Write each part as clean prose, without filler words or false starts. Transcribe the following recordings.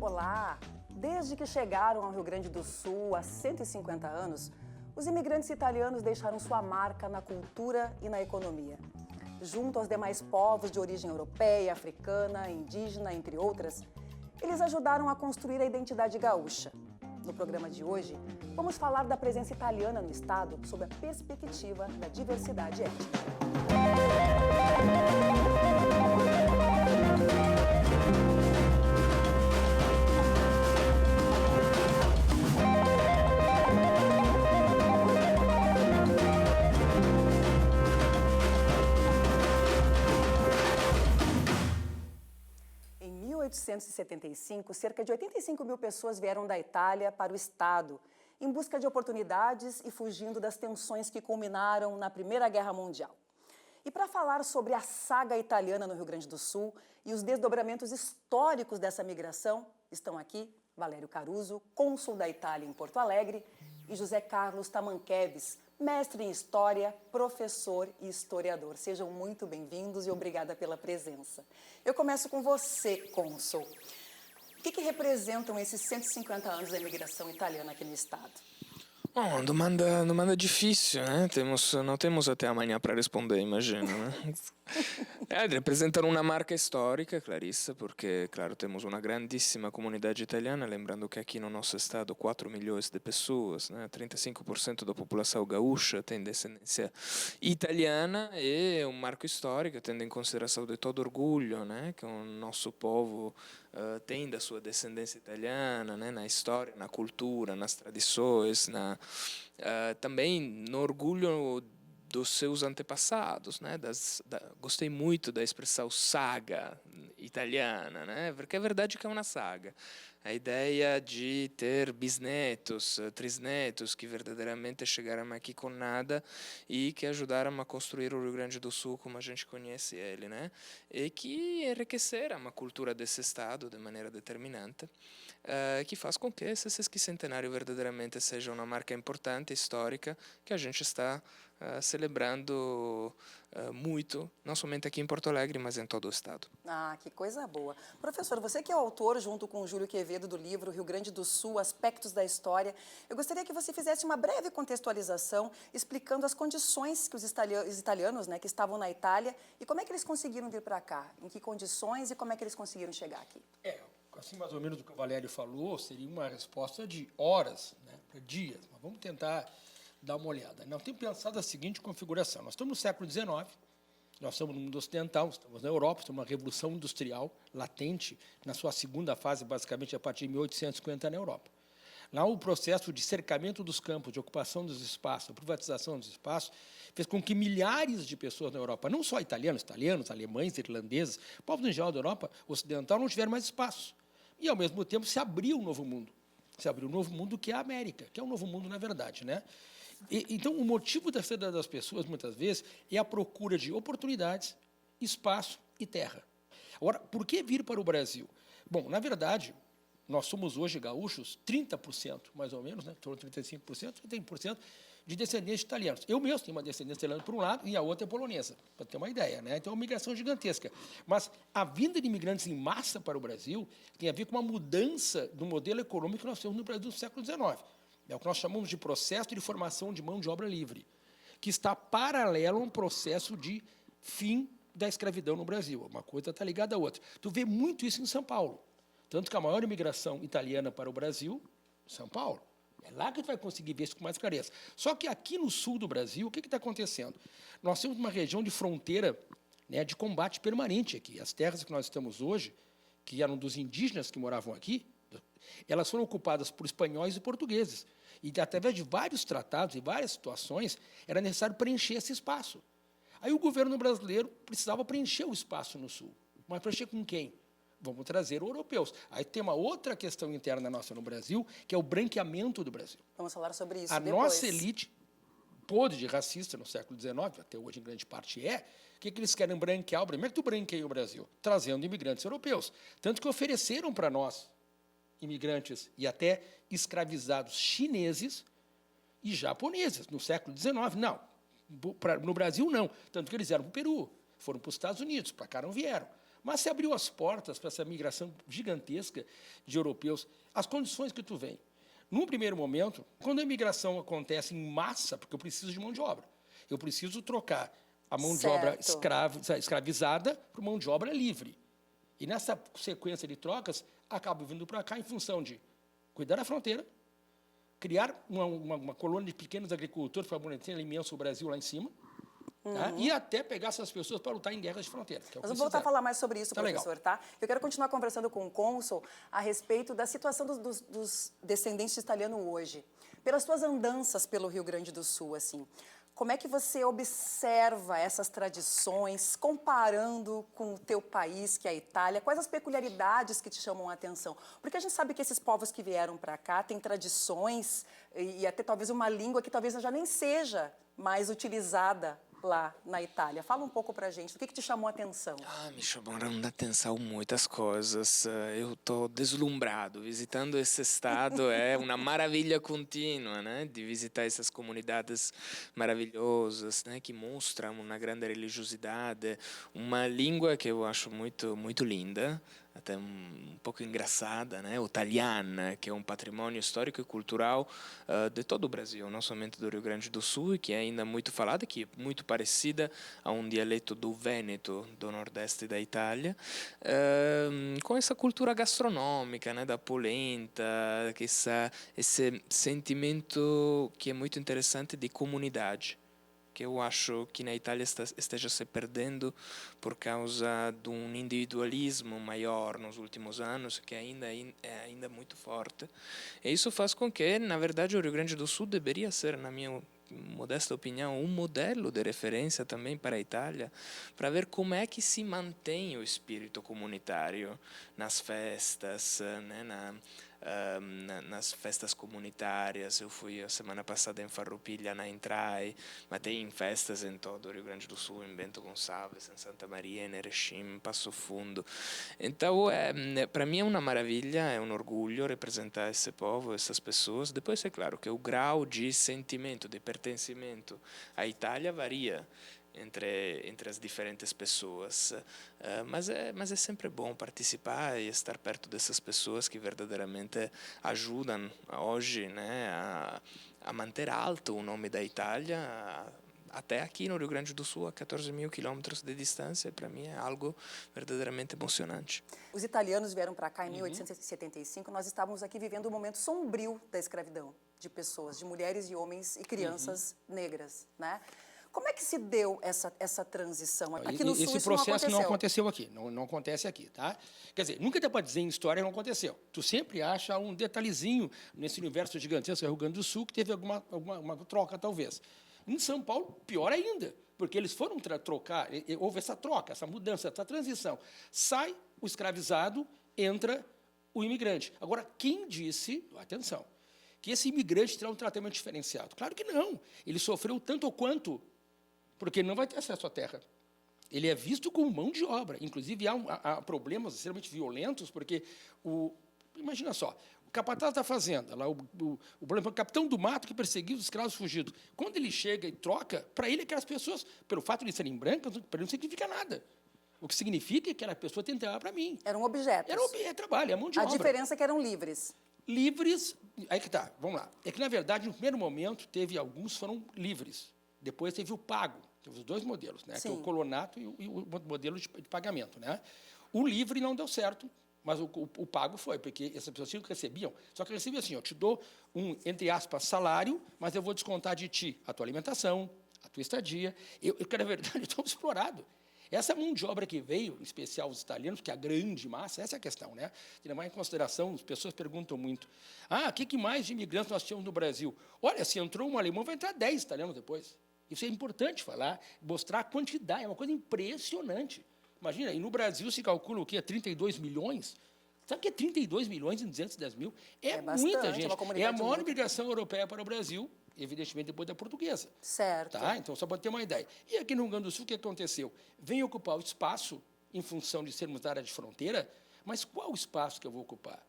Olá! Desde que chegaram ao Rio Grande do Sul há 150 anos, os imigrantes italianos deixaram sua marca na cultura e na economia. Junto aos demais povos de origem europeia, africana, indígena, entre outras, eles ajudaram a construir a identidade gaúcha. No programa de hoje, vamos falar da presença italiana no estado sob a perspectiva da diversidade étnica. Em 1875, cerca de 85 mil pessoas vieram da Itália para o estado, em busca de oportunidades e fugindo das tensões que culminaram na Primeira Guerra Mundial. E para falar sobre a saga italiana no Rio Grande do Sul e os desdobramentos históricos dessa migração, estão aqui Valério Caruso, cônsul da Itália em Porto Alegre, e José Carlos Tamanqueves, mestre em História, professor e historiador. Sejam muito bem-vindos e obrigada pela presença. Eu começo com você, cônsul. O que representam esses 150 anos da imigração italiana aqui no estado? Oh, domanda difícil, né? Não temos até amanhã para responder, imagino, né? Representano una marca storica, Clarissa, porque, claro, temos uma grandíssima comunidade italiana, lembrando que aqui no nosso estado 4 milhões de pessoas, né? 35% da população gaúcha tem descendência italiana e um marco histórico, tendo em consideração de todo orgulho, né? Que o nosso povo tem da sua descendência italiana, né? Na história, na cultura, nas tradições, também no orgulho dos seus antepassados, né? Gostei muito da expressão saga italiana, né? Porque é verdade que é uma saga. A ideia de ter bisnetos, trisnetos que verdadeiramente chegaram aqui com nada e que ajudaram a construir o Rio Grande do Sul como a gente conhece ele, né? E que enriqueceram a cultura desse estado de maneira determinante, que faz com que esse sesquicentenário verdadeiramente seja uma marca importante, histórica, que a gente está celebrando muito, não somente aqui em Porto Alegre, mas em todo o estado. Ah, que coisa boa. Professor, você que é o autor, junto com o Júlio Quevedo, do livro Rio Grande do Sul, Aspectos da História, eu gostaria que você fizesse uma breve contextualização, explicando as condições que os italianos, né, que estavam na Itália, e como é que eles conseguiram vir para cá, em que condições e como é que eles conseguiram chegar aqui. Assim, mais ou menos o que o Valério falou, seria uma resposta de horas, né, para dias, mas vamos tentar dar uma olhada. Nós temos pensado a seguinte configuração. Nós estamos no século XIX, nós estamos no mundo ocidental, estamos na Europa, estamos numa revolução industrial latente, na sua segunda fase, basicamente, a partir de 1850 na Europa. Lá o processo de cercamento dos campos, de ocupação dos espaços, privatização dos espaços, fez com que milhares de pessoas na Europa, não só italianos, alemães, irlandeses, povos em geral da Europa ocidental, não tiveram mais espaço. E, ao mesmo tempo, se abriu um novo mundo. Se abriu um novo mundo que é a América, que é um novo mundo, na verdade, né? Então, o motivo da saída das pessoas, muitas vezes, é a procura de oportunidades, espaço e terra. Agora, por que vir para o Brasil? Bom, na verdade, nós somos hoje gaúchos 30%, mais ou menos, né? 35%, 30% de descendentes italianos. Eu mesmo tenho uma descendência italiana por um lado e a outra é polonesa, para ter uma ideia, né? Então, é uma migração gigantesca. Mas a vinda de imigrantes em massa para o Brasil tem a ver com uma mudança do modelo econômico que nós temos no Brasil no século XIX. É o que nós chamamos de processo de formação de mão de obra livre, que está paralelo a um processo de fim da escravidão no Brasil. Uma coisa está ligada à outra. Tu vê muito isso em São Paulo. Tanto que a maior imigração italiana para o Brasil, São Paulo. É lá que tu vai conseguir ver isso com mais clareza. Só que aqui no sul do Brasil, o que está acontecendo? Nós temos uma região de fronteira, né, de combate permanente aqui. As terras que nós estamos hoje, que eram dos indígenas que moravam aqui, elas foram ocupadas por espanhóis e portugueses. E, através de vários tratados e várias situações, era necessário preencher esse espaço. Aí o governo brasileiro precisava preencher o espaço no sul. Mas preencher com quem? Vamos trazer europeus. Aí tem uma outra questão interna nossa no Brasil, que é o branqueamento do Brasil. Vamos falar sobre isso a depois. Nossa elite, podre de racista no século XIX, até hoje em grande parte o que eles querem branquear? Como é que tu branqueia o Brasil? Trazendo imigrantes europeus. Tanto que ofereceram para nós imigrantes e até escravizados chineses e japoneses no século XIX. Não, no Brasil não. Tanto que eles vieram para o Peru, foram para os Estados Unidos, para cá não vieram. Mas se abriu as portas para essa migração gigantesca de europeus, as condições que tu vem. Num primeiro momento, quando a imigração acontece em massa, porque eu preciso de mão de obra, eu preciso trocar a mão de obra escravizada por mão de obra livre. E nessa sequência de trocas, acabo vindo para cá em função de cuidar da fronteira, criar uma colônia de pequenos agricultores para manter imenso o Brasil lá em cima, tá? E até pegar essas pessoas para lutar em guerras de fronteira. Que é o que Nós vamos voltar a falar mais sobre isso, tá professor, legal. tá? Eu quero continuar conversando com o cônsul a respeito da situação dos descendentes de italiano hoje. Pelas suas andanças pelo Rio Grande do Sul, assim, como é que você observa essas tradições, comparando com o teu país, que é a Itália? Quais as peculiaridades que te chamam a atenção? Porque a gente sabe que esses povos que vieram para cá têm tradições e até talvez uma língua que talvez já nem seja mais utilizada lá na Itália. Fala um pouco pra gente, o que te chamou a atenção? Me chamaram a atenção muitas coisas. Eu estou deslumbrado. Visitando esse estado é uma maravilha contínua, né? De visitar essas comunidades maravilhosas, né? Que mostram uma grande religiosidade, uma língua que eu acho muito linda, até um pouco engraçada, né? O italiano, que é um patrimônio histórico e cultural de todo o Brasil, não somente do Rio Grande do Sul, e que é ainda muito falada, que é muito parecida a um dialeto do Vêneto, do nordeste da Itália, com essa cultura gastronômica, né? Da polenta, esse sentimento que é muito interessante de comunidade, que eu acho que na Itália esteja se perdendo por causa de um individualismo maior nos últimos anos, que é ainda muito forte. E isso faz com que, na verdade, o Rio Grande do Sul deveria ser, na minha modesta opinião, um modelo de referência também para a Itália, para ver como é que se mantém o espírito comunitário nas festas, né, nas festas comunitárias. Eu fui a semana passada em Farroupilha, na Intrai, mas tem festas em todo o Rio Grande do Sul, em Bento Gonçalves, em Santa Maria, em Erechim, em Passo Fundo. Então, para mim é uma maravilha, é um orgulho representar esse povo, essas pessoas. Depois é claro que o grau de sentimento, de pertencimento à Itália varia entre as diferentes pessoas, mas é sempre bom participar e estar perto dessas pessoas que verdadeiramente ajudam hoje, né, a manter alto o nome da Itália, até aqui no Rio Grande do Sul, a 14.000 quilômetros de distância. Para mim é algo verdadeiramente emocionante. Os italianos vieram para cá em 1875, nós estávamos aqui vivendo um momento sombrio da escravidão de pessoas, de mulheres e homens e crianças negras, né? Como é que se deu essa transição? Aqui no Sul esse processo não aconteceu aqui, não acontece aqui, tá? Quer dizer, nunca dá para dizer em história que não aconteceu. Tu sempre acha um detalhezinho nesse universo gigantesco do Rio Grande do Sul que teve alguma troca, talvez. Em São Paulo, pior ainda, porque eles foram trocar, houve essa troca, essa mudança, essa transição. Sai o escravizado, entra o imigrante. Agora, quem disse, atenção, que esse imigrante terá um tratamento diferenciado? Claro que não. Ele sofreu tanto ou quanto, porque ele não vai ter acesso à terra. Ele é visto como mão de obra. Inclusive, há problemas extremamente violentos, porque, imagina só, o capataz da fazenda, lá, o capitão do mato que perseguiu os escravos fugidos, quando ele chega e troca, para ele, aquelas pessoas, pelo fato de serem brancas, para ele não significa nada. O que significa é que aquela pessoa tem que trabalhar para mim. Eram objetos. Era trabalho, é mão de A obra. diferença é que eram livres. Livres, aí que tá, vamos lá. É que, na verdade, no primeiro momento, alguns foram livres. Depois teve o pago. Teve os dois modelos, né? Que é o colonato e o modelo de pagamento, né? O livre não deu certo, mas o pago foi, porque essas pessoas recebiam, só que recebiam assim, eu te dou entre aspas, salário, mas eu vou descontar de ti a tua alimentação, a tua estadia. Que, na verdade, estou explorado. Essa mão de obra que veio, em especial os italianos, que é a grande massa, essa é a questão, né? Tem mais em consideração, as pessoas perguntam muito, o que mais de imigrantes nós tínhamos no Brasil? Olha, se entrou um alemão, vai entrar 10 italianos depois. Isso é importante falar, mostrar a quantidade, é uma coisa impressionante. Imagina, e no Brasil se calcula o quê? 32 milhões? Sabe o que é 32 milhões em 210 mil? É muita gente. É a maior imigração europeia para o Brasil, evidentemente depois da portuguesa. Certo. Tá? Então, só para ter uma ideia. E aqui no Rio Grande do Sul, o que aconteceu? Vem ocupar o espaço, em função de sermos da área de fronteira, mas qual o espaço que eu vou ocupar?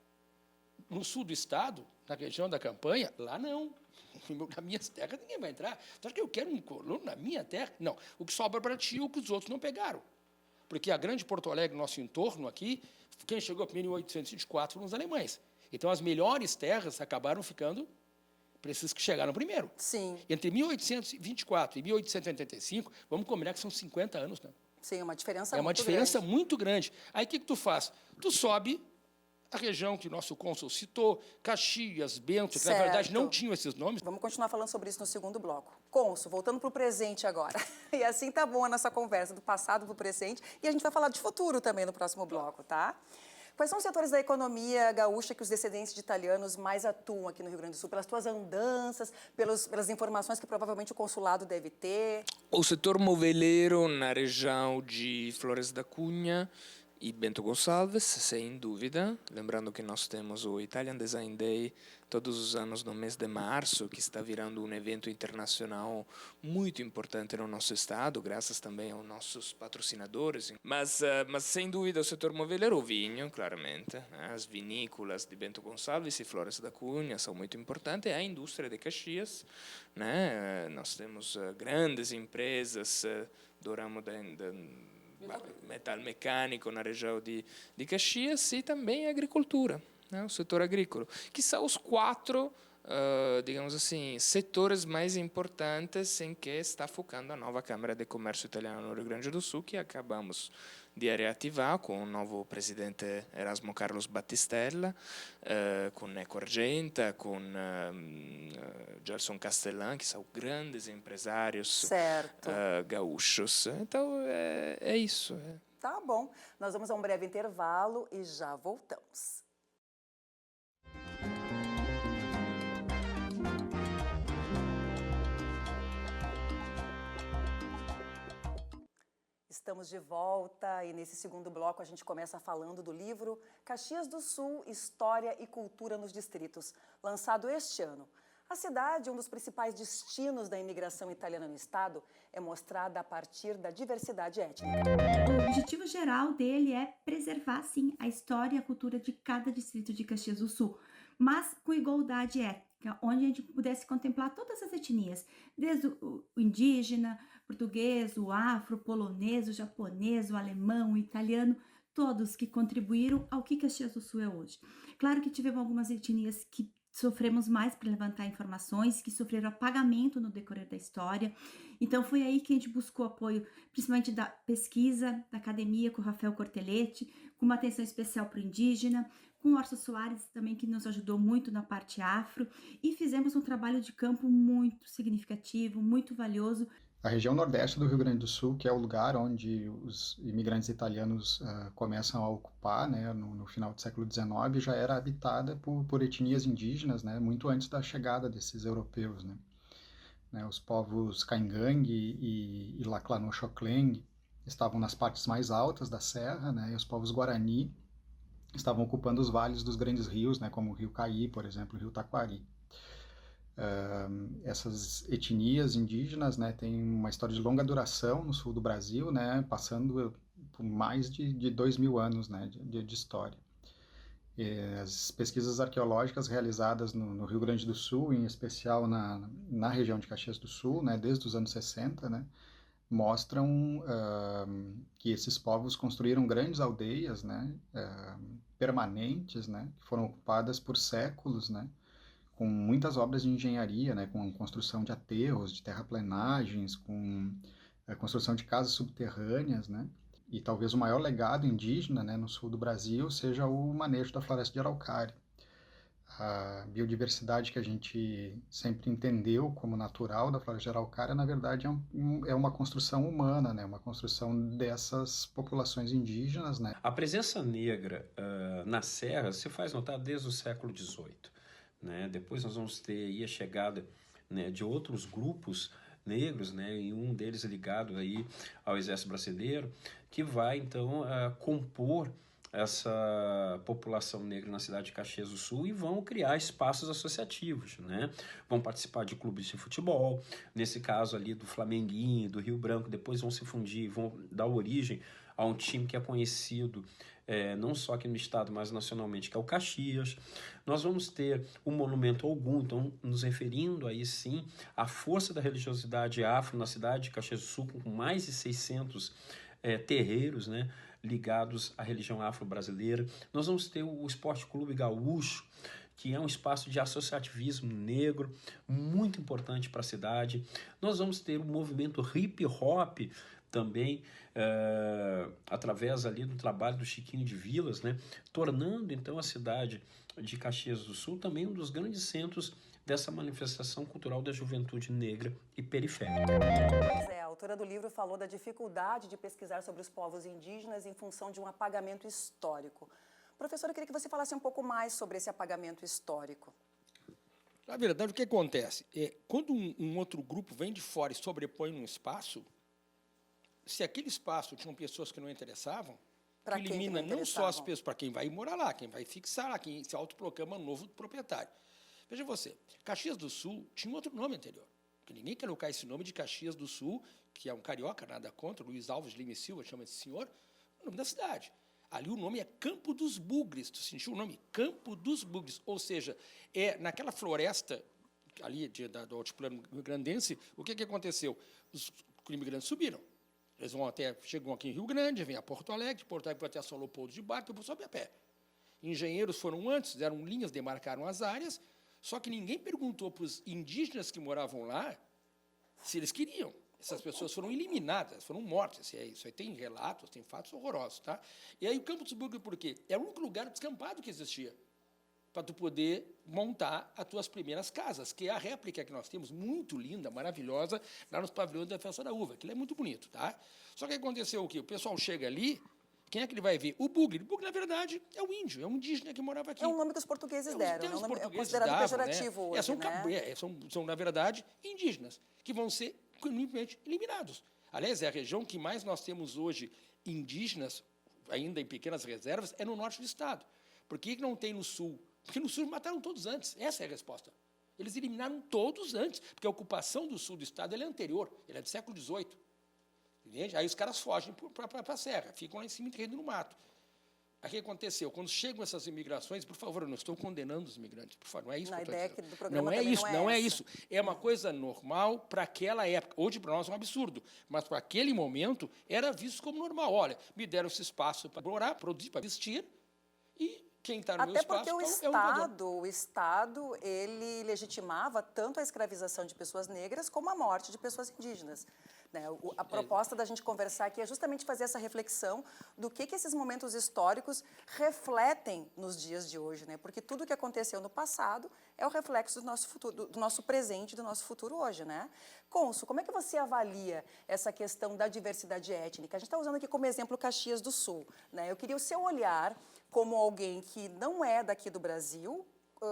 No sul do estado, na região da campanha, lá não. Na minha terra ninguém vai entrar. Tu acha que eu quero um colono na minha terra? Não. O que sobra para ti é o que os outros não pegaram. porque a grande Porto Alegre, nosso entorno aqui, quem chegou primeiro em 1824 foram os alemães. Então, as melhores terras acabaram ficando para esses que chegaram primeiro. Sim. Entre 1824 e 1885, vamos combinar que são 50 anos, né? Sim, uma diferença É uma muito diferença grande. muito grande. Aí, o que tu faz? Tu sobe a região que o nosso cônsul citou, Caxias, Bento, que na verdade não Certo. tinham esses nomes. Vamos continuar falando sobre isso no segundo bloco. Cônsul, voltando para o presente agora. E assim tá bom a nossa conversa, do passado para o presente. E a gente vai falar de futuro também no próximo bloco, tá? Quais são os setores da economia gaúcha que os descendentes de italianos mais atuam aqui no Rio Grande do Sul? Pelas tuas andanças, pelas informações que provavelmente o consulado deve ter? O setor moveleiro na região de Flores da Cunha e Bento Gonçalves, sem dúvida. Lembrando que nós temos o Italian Design Day todos os anos no mês de março, que está virando um evento internacional muito importante no nosso estado, graças também aos nossos patrocinadores. Mas sem dúvida, o setor moveleiro, o vinho, claramente. As vinícolas de Bento Gonçalves e Flores da Cunha são muito importantes. A indústria de Caxias, né? Nós temos grandes empresas do ramo da metal mecânico na região de Caxias e também a agricultura, né? O setor agrícola, que são os 4, digamos assim, setores mais importantes em que está focando a nova Câmara de Comércio Italiana no Rio Grande do Sul, que acabamos de reativar com o novo presidente Erasmo Carlos Battistella, com Neco Argenta, com Gelson Castellan, que são grandes empresários gaúchos. Então, é isso. Tá bom. Nós vamos a um breve intervalo e já voltamos. Estamos de volta e nesse segundo bloco a gente começa falando do livro Caxias do Sul, História e Cultura nos Distritos, lançado este ano. A cidade, um dos principais destinos da imigração italiana no estado, é mostrada a partir da diversidade étnica. O objetivo geral dele é preservar, sim, a história e a cultura de cada distrito de Caxias do Sul, mas com igualdade étnica, onde a gente pudesse contemplar todas as etnias, desde o indígena, português, o afro, o polonês, o japonês, o alemão, o italiano, todos que contribuíram ao que Caxias do Sul é hoje. Claro que tivemos algumas etnias que sofremos mais para levantar informações, que sofreram apagamento no decorrer da história. Então foi aí que a gente buscou apoio, principalmente da pesquisa, da academia com o Rafael Cortelete, com uma atenção especial para o indígena, com o Orso Soares também, que nos ajudou muito na parte afro, e fizemos um trabalho de campo muito significativo, muito valioso. A região nordeste do Rio Grande do Sul, que é o lugar onde os imigrantes italianos começam a ocupar, né, no final do século XIX, já era habitada por etnias indígenas, né, muito antes da chegada desses europeus, né. Os povos Caingangue e Laclanochocleng estavam nas partes mais altas da serra, né, e os povos Guarani estavam ocupando os vales dos grandes rios, né, como o Rio Caí, por exemplo, o Rio Taquari. Essas etnias indígenas, né, têm uma história de longa duração no sul do Brasil, né, passando por mais de 2000 anos, né, de história. As pesquisas arqueológicas realizadas no Rio Grande do Sul, em especial na região de Caxias do Sul, né, desde os anos 60, né, mostram que esses povos construíram grandes aldeias, né, permanentes, né, que foram ocupadas por séculos, né, com muitas obras de engenharia, né, com construção de aterros, de terraplenagens, com a construção de casas subterrâneas, né, e talvez o maior legado indígena, né, no sul do Brasil seja o manejo da floresta de araucária. A biodiversidade que a gente sempre entendeu como natural da floresta de araucária, na verdade, é uma construção humana, né, uma construção dessas populações indígenas, né. A presença negra na serra se faz notar desde o século XVIII. Né? Depois nós vamos ter aí a chegada, né, de outros grupos negros, né, e um deles ligado aí ao Exército Brasileiro, que vai então compor essa população negra na cidade de Caxias do Sul e vão criar espaços associativos, né? Vão participar de clubes de futebol, nesse caso ali do Flamenguinho, do Rio Branco, depois vão se fundir, vão dar origem a um time que é conhecido não só aqui no estado, mas nacionalmente, que é o Caxias. Nós vamos ter o Monumento Ogum, então nos referindo aí sim à força da religiosidade afro na cidade de Caxias do Sul, com mais de 600 terreiros, né, ligados à religião afro-brasileira. Nós vamos ter o Esporte Clube Gaúcho, que é um espaço de associativismo negro muito importante para a cidade. Nós vamos ter o movimento hip hop também, através ali do trabalho do Chiquinho de Vilas, né, tornando então a cidade de Caxias do Sul também um dos grandes centros dessa manifestação cultural da juventude negra e periférica. Pois é, a autora do livro falou da dificuldade de pesquisar sobre os povos indígenas em função de um apagamento histórico. Professora, eu queria que você falasse um pouco mais sobre esse apagamento histórico. Na verdade, o que acontece? Quando um outro grupo vem de fora e sobrepõe num espaço, se aquele espaço tinham pessoas que não interessavam, Pra que quem que elimina não não só as interessavam? pessoas, para quem vai morar lá, quem vai fixar lá, quem se autoproclama novo proprietário. Veja você, Caxias do Sul tinha outro nome anterior, que ninguém quer colocar esse nome de Caxias do Sul, que é um carioca, nada contra, Luiz Alves Lima e Silva chama esse senhor, o nome da cidade. Ali o nome é Campo dos Bugres, tu sentiu o nome? Campo dos Bugres, ou seja, naquela floresta ali do altiplano grandense, o que aconteceu? Os imigrantes subiram. Eles chegam aqui em Rio Grande, vêm a Porto Alegre vai até São Leopoldo de barco, depois sobe a pé. Engenheiros foram antes, fizeram linhas, demarcaram as áreas, só que ninguém perguntou para os indígenas que moravam lá se eles queriam. Essas pessoas foram eliminadas, foram mortas. Isso aí tem relatos, tem fatos horrorosos. Tá? E aí o Campo dos Bugres, por quê? Era o único lugar descampado que existia para tu poder montar as tuas primeiras casas, que é a réplica que nós temos, muito linda, maravilhosa, lá nos pavilhões da Festa da Uva. Aquilo é muito bonito. Tá? Só que aconteceu o quê? O pessoal chega ali, quem é que ele vai ver? O Bugre. O Bugre, na verdade, é o índio, é um indígena que morava aqui. É um nome que os portugueses deram, Os é um nome portugueses considerado davam, pejorativo hoje, são, na verdade, indígenas, que vão ser simplesmente eliminados. Aliás, é a região que mais nós temos hoje indígenas, ainda em pequenas reservas, é no norte do estado. Por que não tem no sul? Porque no sul mataram todos antes. Essa é a resposta. Eles eliminaram todos antes, porque a ocupação do sul do estado é anterior, ele é do século XVIII. Entende? Aí os caras fogem para a serra, ficam lá em cima enterrando no mato. Aí o que aconteceu? Quando chegam essas imigrações, por favor, eu não estou condenando os imigrantes, por favor, não é isso que eu estou dizendo. A ideia do programa não é também isso, não é não é essa. isso. É uma coisa normal para aquela época. Hoje, para nós, é um absurdo. Mas, para aquele momento, era visto como normal. Olha, me deram esse espaço para morar, produzir, para vestir, e quem está no meu Até espaço porque então, o Estado, ele legitimava tanto a escravização de pessoas negras como a morte de pessoas indígenas. Né? A proposta da gente conversar aqui é justamente fazer essa reflexão do que esses momentos históricos refletem nos dias de hoje, né? Porque tudo que aconteceu no passado é o reflexo do nosso futuro, do nosso presente, do nosso futuro hoje, né? Cônsul, como é que você avalia essa questão da diversidade étnica? A gente está usando aqui como exemplo Caxias do Sul, né? Eu queria o seu olhar como alguém que não é daqui do Brasil.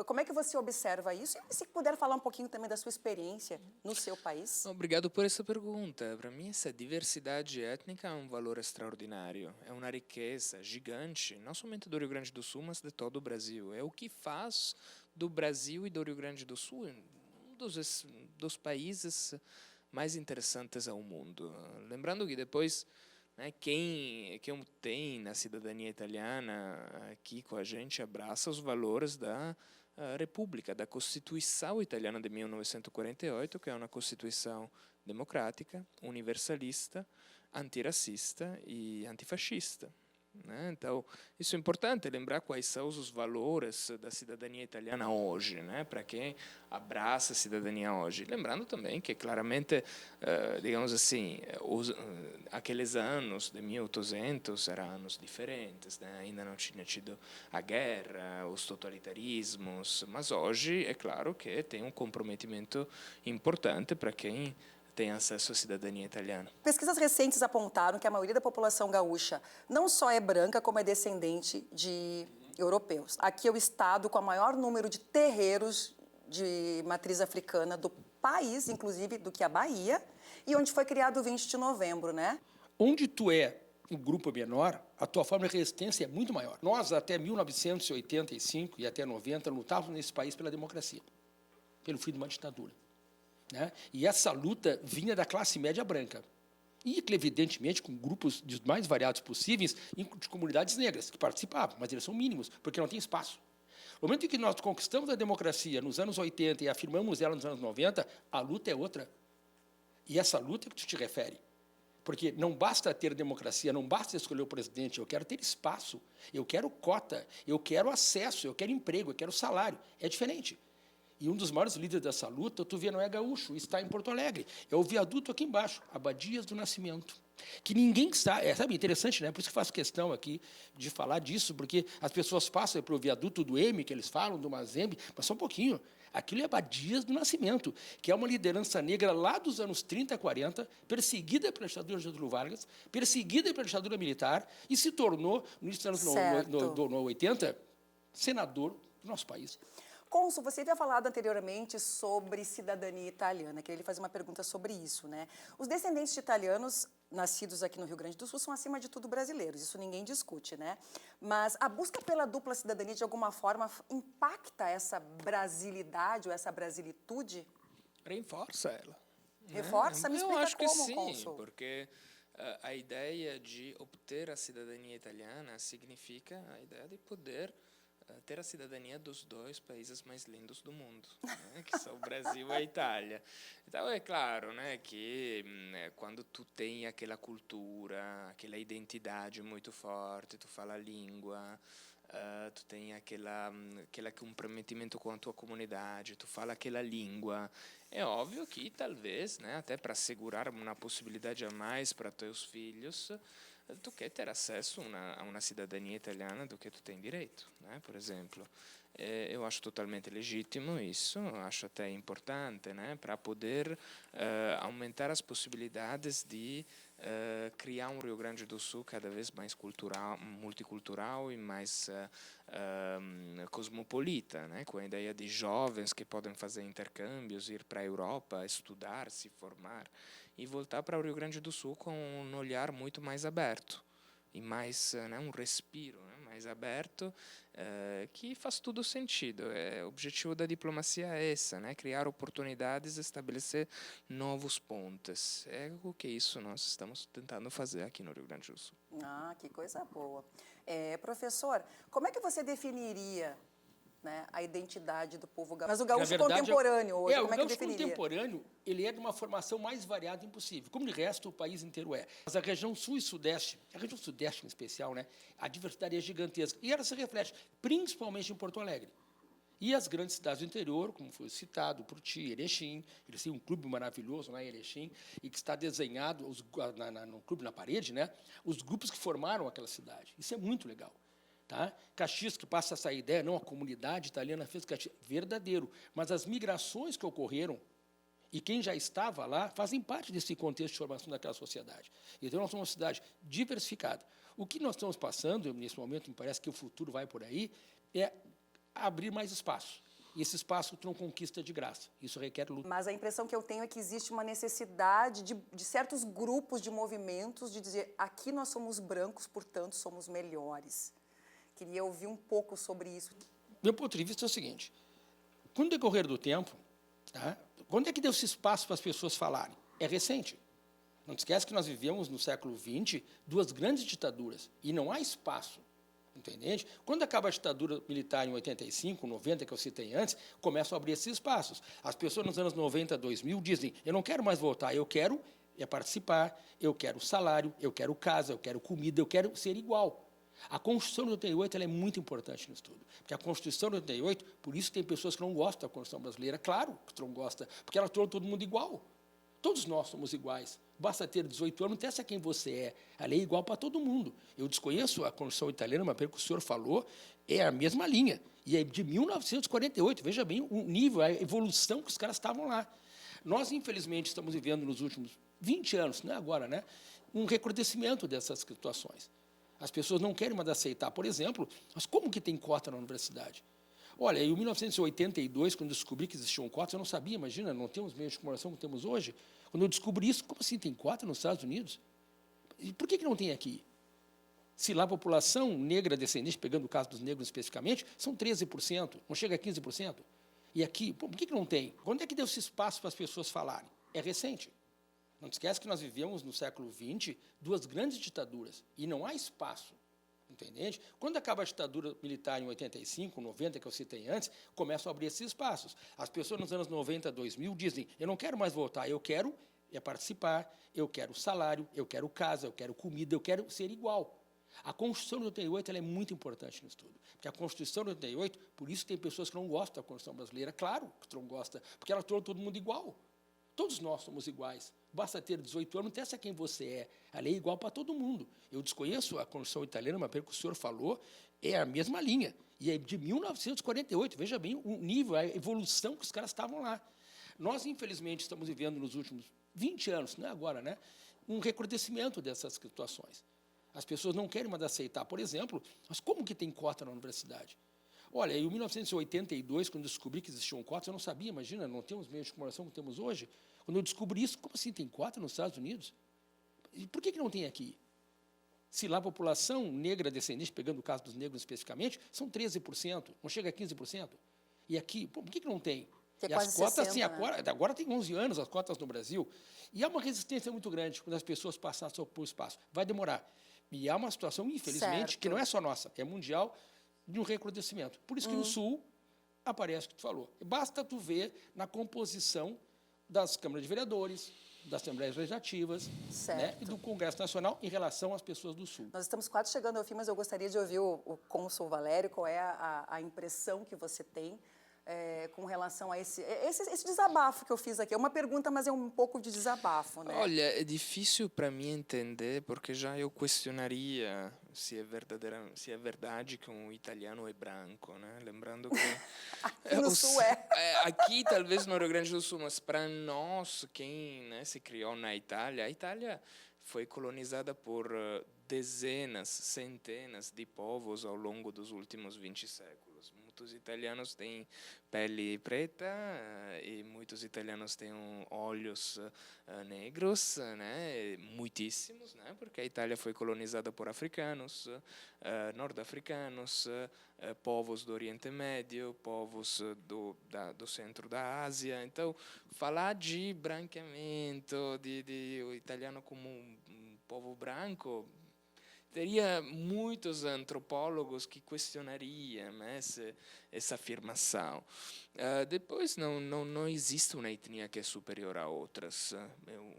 Como é que você observa isso? E se puder falar um pouquinho também da sua experiência no seu país. Obrigado por essa pergunta. Para mim, essa diversidade étnica é um valor extraordinário. É uma riqueza gigante, não somente do Rio Grande do Sul, mas de todo o Brasil. É o que faz do Brasil e do Rio Grande do Sul um dos países mais interessantes ao mundo. Lembrando que depois, né, quem tem na cidadania italiana aqui com a gente abraça os valores da República, da Constituição italiana de 1948, que é uma Constituição democrática, universalista, antirracista e antifascista. Né? Então, isso é importante, lembrar quais são os valores da cidadania italiana hoje, né? Para quem abraça a cidadania hoje. Lembrando também que, claramente, digamos assim, aqueles anos de 1800 eram anos diferentes, né? Ainda não tinha tido a guerra, os totalitarismos, mas hoje é claro que tem um comprometimento importante para quem tem acesso à cidadania italiana. Pesquisas recentes apontaram que a maioria da população gaúcha não só é branca, como é descendente de europeus. Aqui é o estado com o maior número de terreiros de matriz africana do país, inclusive do que a Bahia, e onde foi criado o 20 de novembro, né? Onde tu é um grupo menor, a tua forma de resistência é muito maior. Nós, até 1985 e até 90, lutávamos nesse país pela democracia, pelo fim de uma ditadura. Né? E essa luta vinha da classe média branca. E, evidentemente, com grupos dos mais variados possíveis, de comunidades negras que participavam, mas eles são mínimos, porque não tem espaço. No momento em que nós conquistamos a democracia nos anos 80 e afirmamos ela nos anos 90, a luta é outra. E essa luta é que tu te refere. Porque não basta ter democracia, não basta escolher o presidente, eu quero ter espaço, eu quero cota, eu quero acesso, eu quero emprego, eu quero salário. É diferente. E um dos maiores líderes dessa luta, tu vê, não é gaúcho, está em Porto Alegre. É o viaduto aqui embaixo, Abadias do Nascimento. Que ninguém sabe, sabe, interessante, né? Por isso que eu faço questão aqui de falar disso, porque as pessoas passam para o viaduto do M, que eles falam, do Mazembe, mas só um pouquinho. Aquilo é Abadias do Nascimento, que é uma liderança negra lá dos anos 30, 40, perseguida pela ditadura de Getúlio Vargas, perseguida pela ditadura militar, e se tornou, no início dos anos 80, senador do nosso país. Cônsul, você havia falado anteriormente sobre cidadania italiana, queria lhe fazer uma pergunta sobre isso, né? Os descendentes de italianos nascidos aqui no Rio Grande do Sul são, acima de tudo, brasileiros, isso ninguém discute, né? Mas a busca pela dupla cidadania, de alguma forma, impacta essa brasilidade ou essa brasilitude? Reforça ela. Reforça? Me Eu explica acho que como, sim, cônsul. porque a ideia de obter a cidadania italiana significa a ideia de poder ter a cidadania dos dois países mais lindos do mundo, né, que são o Brasil e a Itália. Então é claro, né, que quando tu tem aquela cultura, aquela identidade muito forte, tu fala a língua, tu tem aquele comprometimento com a tua comunidade, tu fala aquela língua, é óbvio que talvez, né, até para assegurar uma possibilidade a mais para teus filhos, tu quer ter acesso a uma cidadania italiana do que tu tem direito, né? Por exemplo. Eu acho totalmente legítimo isso, acho até importante, né? Para poder aumentar as possibilidades de criar um Rio Grande do Sul cada vez mais multicultural e mais cosmopolita, né? Com a ideia de jovens que podem fazer intercâmbios, ir para a Europa, estudar, se formar, e voltar para o Rio Grande do Sul com um olhar muito mais aberto e mais, né, um respiro, né, mais aberto, que faz todo sentido. O objetivo da diplomacia é esse, né, criar oportunidades, estabelecer novos pontes. É o que isso nós estamos tentando fazer aqui no Rio Grande do Sul. Ah, que coisa boa. Professor, como é que você definiria, né, a identidade do povo gaúcho? Mas o gaúcho contemporâneo hoje, como é que definiria? O gaúcho contemporâneo, ele é de uma formação mais variada impossível, como de resto o país inteiro é. Mas a região sul e sudeste, a região sudeste em especial, né, a diversidade é gigantesca. E ela se reflete principalmente em Porto Alegre. E as grandes cidades do interior, como foi citado por ti, Erechim, eles têm um clube maravilhoso lá em Erechim, e que está desenhado no clube na parede, né, os grupos que formaram aquela cidade. Isso é muito legal. Tá? Caxias, que passa essa ideia, não, a comunidade italiana fez Caxias, verdadeiro, mas as migrações que ocorreram e quem já estava lá fazem parte desse contexto de formação daquela sociedade. Então, nós somos uma cidade diversificada. O que nós estamos passando, nesse momento, me parece que o futuro vai por aí, é abrir mais espaço. E esse espaço tu não conquista de graça. Isso requer luta. Mas a impressão que eu tenho é que existe uma necessidade de certos grupos de movimentos de dizer, aqui nós somos brancos, portanto, somos melhores. Queria ouvir um pouco sobre isso. Meu ponto de vista é o seguinte, com o decorrer do tempo, tá, quando é que deu-se espaço para as pessoas falarem? É recente. Não te esquece que nós vivemos no século XX 2 grandes ditaduras, e não há espaço, entende? Quando acaba a ditadura militar em 85, 90, que eu citei antes, começam a abrir esses espaços. As pessoas nos anos 90, 2000 dizem, eu não quero mais votar, eu quero participar, eu quero salário, eu quero casa, eu quero comida, eu quero ser igual. A Constituição de 88 ela é muito importante nisso tudo. Porque a Constituição de 88, por isso tem pessoas que não gostam da Constituição brasileira. Claro que não gosta, porque ela torna todo mundo igual. Todos nós somos iguais. Basta ter 18 anos, não interessa quem você é. A lei é igual para todo mundo. Eu desconheço a Constituição italiana, mas pelo que o senhor falou, é a mesma linha. E é de 1948. Veja bem o nível, a evolução que os caras estavam lá. Nós, infelizmente, estamos vivendo nos últimos 20 anos, não é agora, né, um recrudescimento dessas situações. As pessoas não querem mais aceitar. Por exemplo, mas como que tem cota na universidade? Olha, em 1982, quando eu descobri que existiam cotas, eu não sabia, imagina, não temos meios de comemoração que temos hoje. Quando eu descobri isso, como assim tem cota nos Estados Unidos? E por que não tem aqui? Se lá a população negra descendente, pegando o caso dos negros especificamente, são 13%, não chega a 15%. E aqui, por que não tem? Quando é que deu-se espaço para as pessoas falarem? É recente. Não te esquece que nós vivemos no século XX 2 grandes ditaduras e não há espaço, entende? Quando acaba a ditadura militar em 85, 90, que eu citei antes, começam a abrir esses espaços. As pessoas nos anos 90, 2000 dizem, eu não quero mais votar, eu quero é participar, eu quero salário, eu quero casa, eu quero comida, eu quero ser igual. A Constituição de 88 ela é muito importante no estudo, porque a Constituição de 88, por isso tem pessoas que não gostam da Constituição brasileira, claro que não gostam, porque ela torna todo mundo igual. Todos nós somos iguais. Basta ter 18 anos, não interessa quem você é. A lei é igual para todo mundo. Eu desconheço a Constituição italiana, mas pelo que o senhor falou, é a mesma linha. E é de 1948. Veja bem o nível, a evolução que os caras estavam lá. Nós, infelizmente, estamos vivendo nos últimos 20 anos, não é agora, né, um recrudescimento dessas situações. As pessoas não querem mais aceitar, por exemplo, mas como que tem cota na universidade? Olha, em 1982, quando eu descobri que existiam cotas, eu não sabia, imagina, não temos meios de comunicação que temos hoje. Quando eu descobri isso, como assim tem cota nos Estados Unidos? E por que não tem aqui? Se lá a população negra descendente, pegando o caso dos negros especificamente, são 13%, não chega a 15%. E aqui, por que não tem? Que é e quase as cotas, 60%, sim, né? agora tem 11 anos as cotas no Brasil. E há uma resistência muito grande quando as pessoas passam por espaço. Vai demorar. E há uma situação, infelizmente, Certo. que não é só nossa, é mundial, de um recrudescimento. Por isso que no Sul aparece o que tu falou. Basta tu ver na composição das câmaras de vereadores, das assembleias legislativas, né, Certo. e do Congresso Nacional em relação às pessoas do Sul. Nós estamos quase chegando ao fim, mas eu gostaria de ouvir o cônsul Valério, qual é a impressão que você tem com relação a esse desabafo que eu fiz aqui. É uma pergunta, mas é um pouco de desabafo, né? Olha, é difícil para mim entender, porque já eu questionaria se é verdade que um italiano é branco, né? Lembrando que Aqui no Sul é. aqui talvez no Rio Grande do Sul, mas para nós, quem, né, se criou na Itália, a Itália foi colonizada por dezenas, centenas de povos ao longo dos últimos 20 séculos. Muitos italianos têm pele preta e muitos italianos têm olhos negros, né? Muitíssimos, né? Porque a Itália foi colonizada por africanos, nord-africanos, povos do Oriente Médio, povos do centro da Ásia. Então, falar de branqueamento, de o italiano como um povo branco, teria muitos antropólogos que questionariam, né, essa afirmação. Depois, não existe uma etnia que é superior a outras. Eu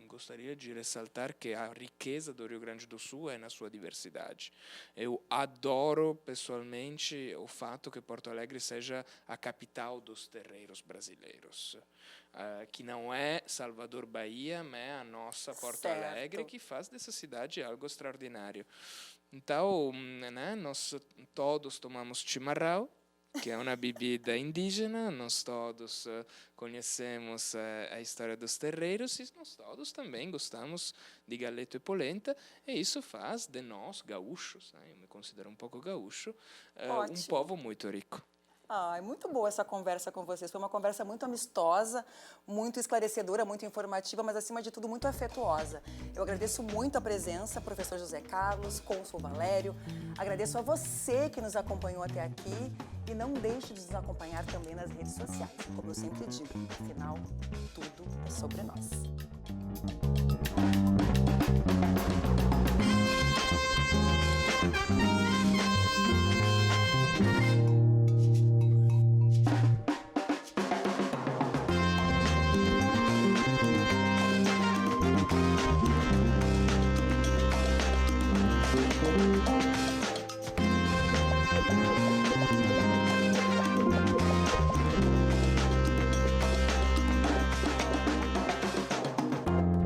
gostaria de ressaltar que a riqueza do Rio Grande do Sul é na sua diversidade. Eu adoro, pessoalmente, o fato que Porto Alegre seja a capital dos terreiros brasileiros. Que não é Salvador, Bahia, mas é a nossa Porto Certo. Alegre, que faz dessa cidade algo extraordinário. Então, né, nós todos tomamos chimarrão, que é uma bebida indígena, nós todos conhecemos a história dos terreiros e nós todos também gostamos de galeto e polenta, e isso faz de nós, gaúchos, né, eu me considero um pouco gaúcho, um Ótimo. povo muito rico. É muito boa essa conversa com vocês. Foi uma conversa muito amistosa, muito esclarecedora, muito informativa, mas, acima de tudo, muito afetuosa. Eu agradeço muito a presença, professor José Carlos, cônsul Valério. Agradeço a você que nos acompanhou até aqui e não deixe de nos acompanhar também nas redes sociais. Como eu sempre digo, afinal, tudo é sobre nós.